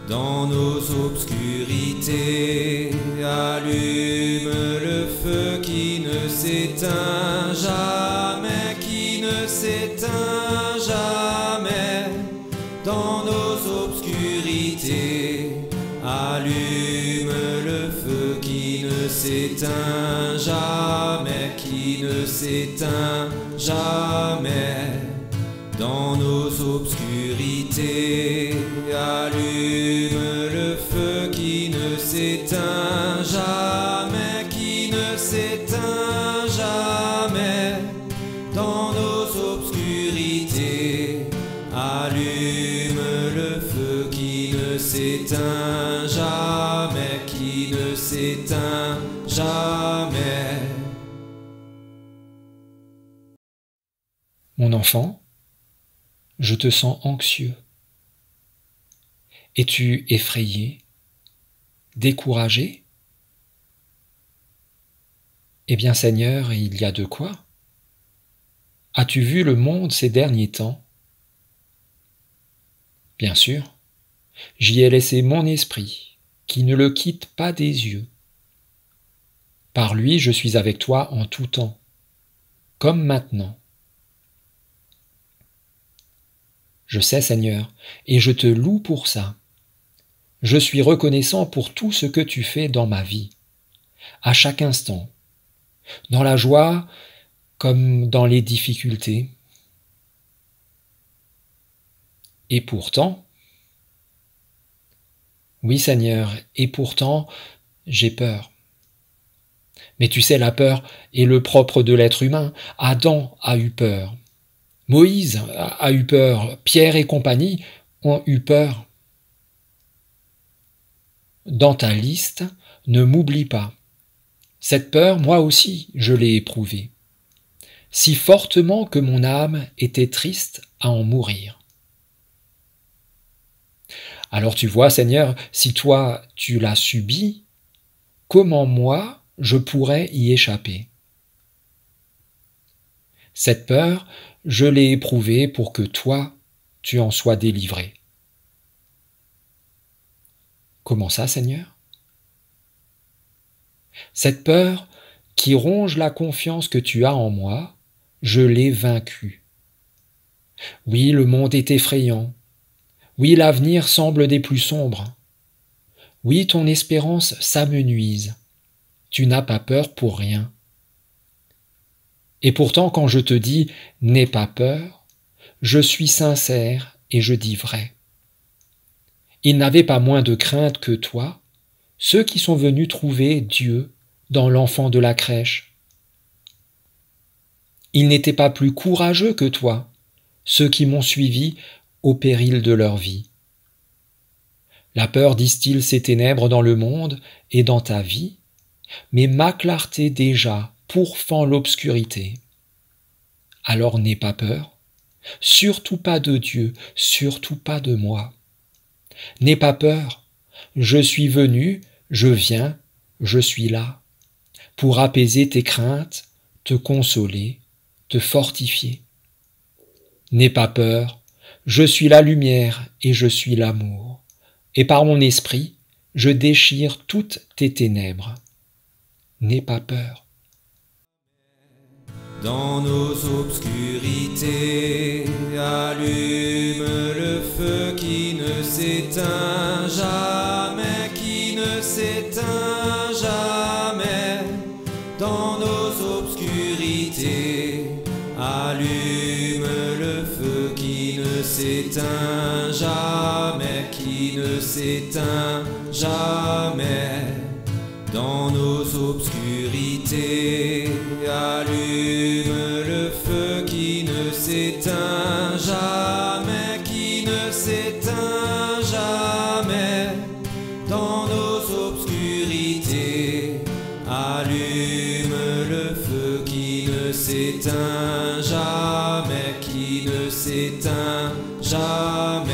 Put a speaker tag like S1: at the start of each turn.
S1: dans nos obscurités. Allume le feu qui ne s'éteint jamais, qui ne s'éteint jamais, dans nos obscurités. Allume le feu qui ne s'éteint jamais, qui ne s'éteint jamais, dans nos obscurités. Allume le feu qui ne s'éteint jamais, qui ne s'éteint jamais, dans nos obscurités. Allume le feu qui ne s'éteint jamais, qui ne s'éteint jamais.
S2: Mon enfant, je te sens anxieux. Es-tu effrayé, découragé? Eh bien, Seigneur, il y a de quoi. As-tu vu le monde ces derniers temps? Bien sûr, j'y ai laissé mon esprit, qui ne le quitte pas des yeux. Par lui, je suis avec toi en tout temps, comme maintenant. Je sais, Seigneur, et je te loue pour ça. Je suis reconnaissant pour tout ce que tu fais dans ma vie, à chaque instant, dans la joie comme dans les difficultés. Et pourtant, oui Seigneur, et pourtant, j'ai peur. Mais tu sais, la peur est le propre de l'être humain. Adam a eu peur. Moïse a eu peur. Pierre et compagnie ont eu peur. Dans ta liste, ne m'oublie pas. Cette peur, moi aussi, je l'ai éprouvée. Si fortement que mon âme était triste à en mourir. Alors tu vois, Seigneur, si toi tu l'as subi, comment moi je pourrais y échapper? Cette peur, je l'ai éprouvée pour que toi, tu en sois délivré. Comment ça, Seigneur? Cette peur qui ronge la confiance que tu as en moi, je l'ai vaincue. Oui, le monde est effrayant. Oui, l'avenir semble des plus sombres. Oui, ton espérance s'amenuise. Tu n'as pas peur pour rien. Et pourtant, quand je te dis « n'aie pas peur », je suis sincère et je dis vrai. Ils n'avaient pas moins de crainte que toi, ceux qui sont venus trouver Dieu dans l'enfant de la crèche. Ils n'étaient pas plus courageux que toi, ceux qui m'ont suivi au péril de leur vie. La peur distille ses ténèbres dans le monde et dans ta vie, mais ma clarté déjà pourfend l'obscurité. Alors n'aie pas peur, surtout pas de Dieu, surtout pas de moi. N'aie pas peur, je suis venu, je viens, je suis là, pour apaiser tes craintes, te consoler, te fortifier. N'aie pas peur, je suis la lumière et je suis l'amour, et par mon esprit, je déchire toutes tes ténèbres. N'aie pas peur.
S1: Dans nos obscurités, allume le feu qui ne s'éteint jamais, qui ne s'éteint jamais. Dans nos obscurités, allume le feu qui ne s'éteint jamais, qui ne s'éteint jamais. Dans nos obscurités, allume le feu qui ne s'éteint jamais, qui ne s'éteint jamais. Dans nos obscurités, allume le feu qui ne s'éteint jamais, qui ne s'éteint jamais.